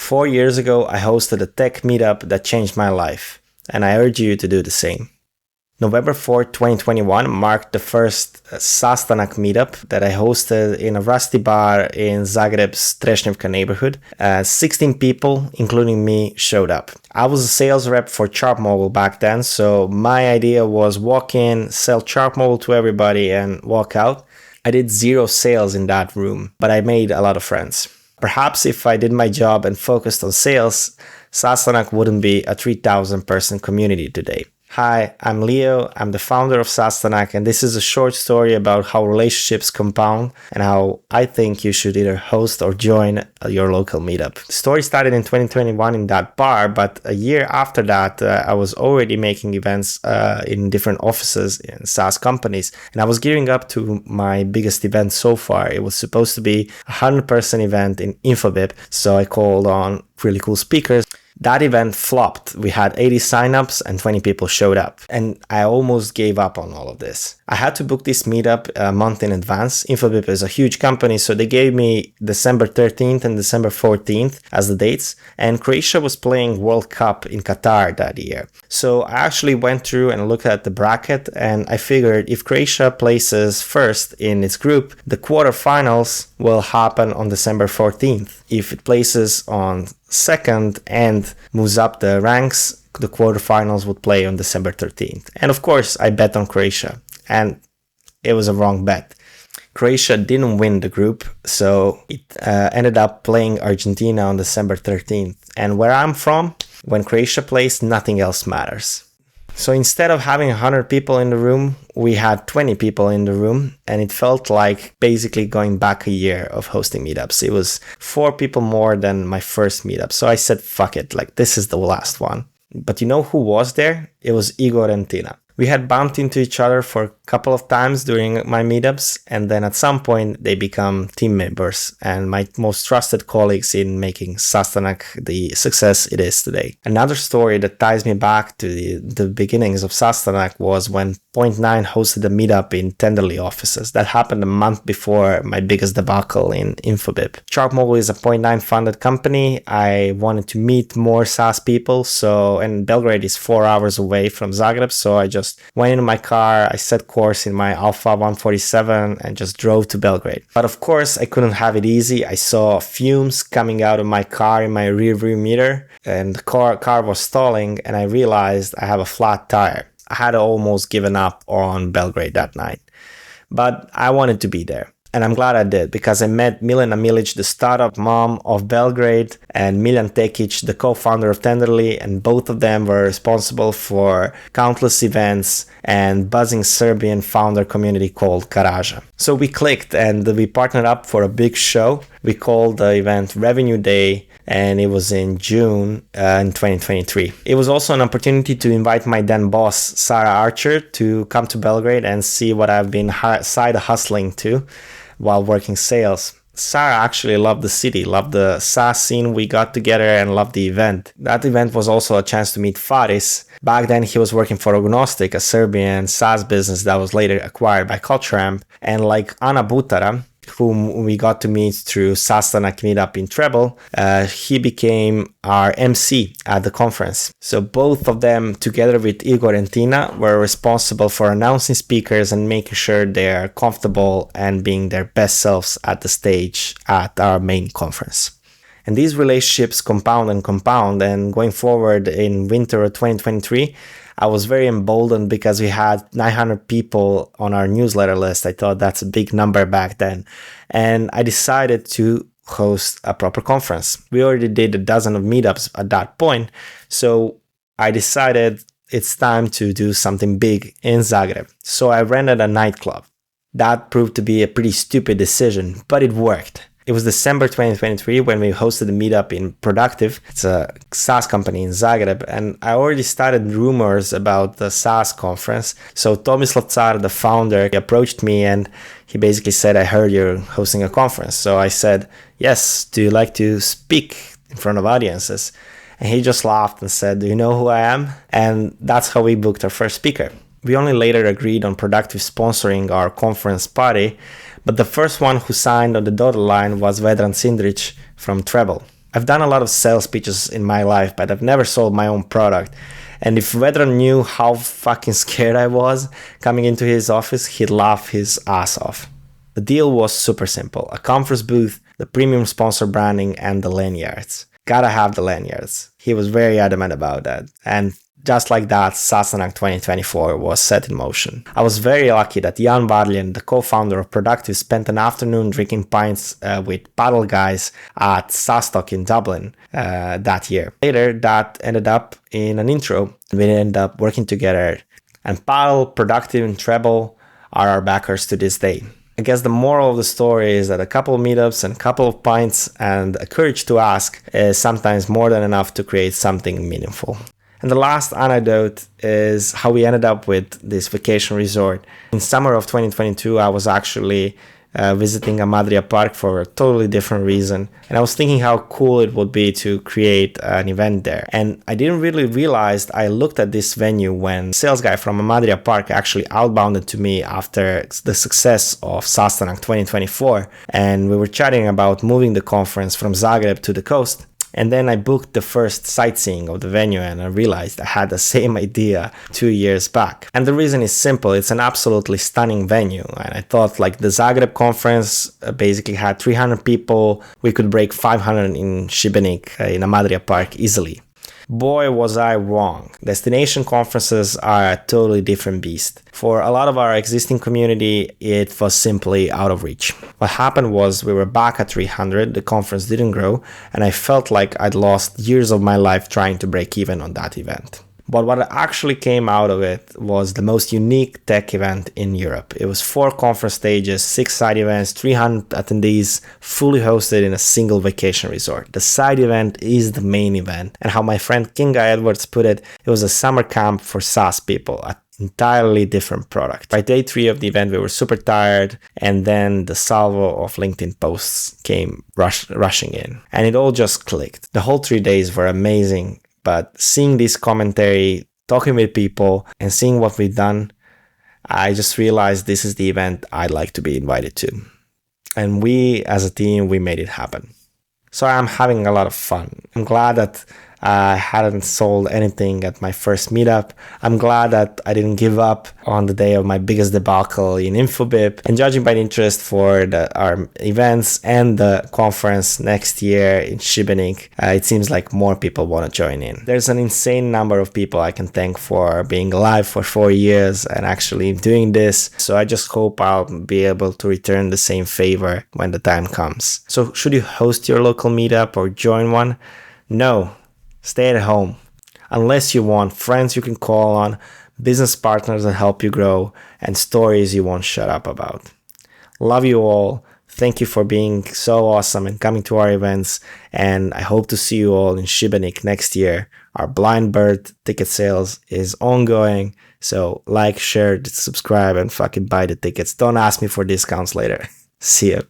4 years ago, I hosted a tech meetup that changed my life, and I urge you to do the same. November 4th, 2021 marked the first SaaStanak meetup that I hosted in a rusty bar in Zagreb's Trešnjevka neighborhood. 16 people, including me, showed up. I was a sales rep for Chartmobile back then, so my idea was walk in, sell Chartmobile to everybody, and walk out. I did 0 sales in that room, but I made a lot of friends. Perhaps if I did my job and focused on sales, SaaStanak wouldn't be a 3,000 person community today. Hi, I'm Leo, I'm the founder of SaaStanak, and this is a short story about how relationships compound and how I think you should either host or join your local meetup. The story started in 2021 in that bar, but a year after that, I was already making events in different offices in SaaS companies, and I was gearing up to my biggest event so far. It was supposed to be a 100-person event in Infobip, so I called on really cool speakers. That event flopped. We had 80 signups and 20 people showed up. And I almost gave up on all of this. I had to book this meetup a month in advance. Infobip is a huge company, so they gave me December 13th and December 14th as the dates. And Croatia was playing World Cup in Qatar that year. So I actually went through and looked at the bracket, and I figured if Croatia places first in its group, the quarterfinals will happen on December 14th. If it places on second and moves up the ranks, the quarterfinals would play on December 13th. And of course, I bet on Croatia, and it was a wrong bet. Croatia didn't win the group, so it ended up playing Argentina on December 13th. And where I'm from, when Croatia plays, nothing else matters. So instead of having 100 people in the room, we had 20 people in the room, and it felt like basically going back a year of hosting meetups. It was 4 people more than my first meetup. So I said, fuck it, like this is the last one. But you know who was there? It was Igor and Tina. We had bumped into each other for a couple of times during my meetups, and then at some point they become team members and my most trusted colleagues in making SaaStanak the success it is today. Another story that ties me back to the beginnings of SaaStanak was when Point9 hosted a meetup in Tenderly offices. That happened a month before my biggest debacle in Infobip. Chartmobile is a Point9 funded company. I wanted to meet more SaaS people, and Belgrade is 4 hours away from Zagreb, so I just went in my car, I set course in my Alfa 147 and just drove to Belgrade. But of course, I couldn't have it easy. I saw fumes coming out of my car in my rear view mirror, and the car was stalling, and I realized I have a flat tire. I had almost given up on Belgrade that night, but I wanted to be there. And I'm glad I did, because I met Milena Milić, the startup mom of Belgrade, and Miljan Tekic, the co-founder of Tenderly, and both of them were responsible for countless events and buzzing Serbian founder community called Garaža. So we clicked and we partnered up for a big show. We called the event Revenue Day, and it was in June in 2023. It was also an opportunity to invite my then boss, Sarah Archer, to come to Belgrade and see what I've been side hustling to while working sales. Sarah actually loved the city, loved the SaaS scene we got together, and loved the event. That event was also a chance to meet Faris. Back then he was working for Ognostic, a Serbian SaaS business that was later acquired by CultureAmp. And like Ana Butara, whom we got to meet through SaaStanak meetup in Treble, he became our MC at the conference. So both of them, together with Igor and Tina, were responsible for announcing speakers and making sure they are comfortable and being their best selves at the stage at our main conference. And these relationships compound, and going forward in winter of 2023, I was very emboldened because we had 900 people on our newsletter list. I thought that's a big number back then. And I decided to host a proper conference. We already did a dozen of meetups at that point. So I decided it's time to do something big in Zagreb. So I rented a nightclub. That proved to be a pretty stupid decision, but it worked. It was December 2023 when we hosted a meetup in Productive. It's a SaaS company in Zagreb, and I already started rumors about the SaaS conference. So Tomislav Car, the founder, he approached me and he basically said, I heard you're hosting a conference. So I said, yes, do you like to speak in front of audiences? And he just laughed and said, do you know who I am? And that's how we booked our first speaker. We only later agreed on Productive sponsoring our conference party, but the first one who signed on the dotted line was Vedran Sindrić from Treble. I've done a lot of sales pitches in my life, but I've never sold my own product. And if Vedran knew how fucking scared I was coming into his office, he'd laugh his ass off. The deal was super simple. A conference booth, the premium sponsor branding, and the lanyards. Gotta have the lanyards. He was very adamant about that. And just like that, SaaStanak 2024 was set in motion. I was very lucky that Jan Varljen, the co-founder of Productive, spent an afternoon drinking pints with paddle guys at SaaStanak in Dublin that year. Later, that ended up in an intro. We ended up working together. And Paddle, Productive, and Treble are our backers to this day. I guess the moral of the story is that a couple of meetups and a couple of pints and a courage to ask is sometimes more than enough to create something meaningful. And the last anecdote is how we ended up with this vacation resort. In summer of 2022, I was actually visiting Amadria Park for a totally different reason. And I was thinking how cool it would be to create an event there. And I didn't really realize I looked at this venue when sales guy from Amadria Park actually outbounded to me after the success of SaaStanak 2024. And we were chatting about moving the conference from Zagreb to the coast. And then I booked the first sightseeing of the venue and I realized I had the same idea 2 years back. And the reason is simple. It's an absolutely stunning venue. And I thought like the Zagreb conference basically had 300 people. We could break 500 in Šibenik in Amadria Park easily. Boy, was I wrong. Destination conferences are a totally different beast. For a lot of our existing community, it was simply out of reach. What happened was we were back at 300, the conference didn't grow, and I felt like I'd lost years of my life trying to break even on that event. But what actually came out of it was the most unique tech event in Europe. It was 4 conference stages, 6 side events, 300 attendees, fully hosted in a single vacation resort. The side event is the main event. And how my friend Kinga Edwards put it, it was a summer camp for SaaS people, an entirely different product. By day 3 of the event, we were super tired. And then the salvo of LinkedIn posts came rushing in. And it all just clicked. The whole 3 days were amazing. But seeing this commentary, talking with people, and seeing what we've done, I just realized this is the event I'd like to be invited to. And we, as a team, we made it happen. So I'm having a lot of fun. I'm glad that I hadn't sold anything at my first meetup. I'm glad that I didn't give up on the day of my biggest debacle in Infobip. And judging by the interest for our events and the conference next year in Šibenik, it seems like more people want to join in. There's an insane number of people I can thank for being alive for 4 years and actually doing this. So I just hope I'll be able to return the same favor when the time comes. So should you host your local meetup or join one? No. Stay at home, unless you want friends you can call on, business partners that help you grow, and stories you won't shut up about. Love you all. Thank you for being so awesome and coming to our events. And I hope to see you all in Šibenik next year. Our blind bird ticket sales is ongoing. So like, share, subscribe, and fucking buy the tickets. Don't ask me for discounts later. See ya.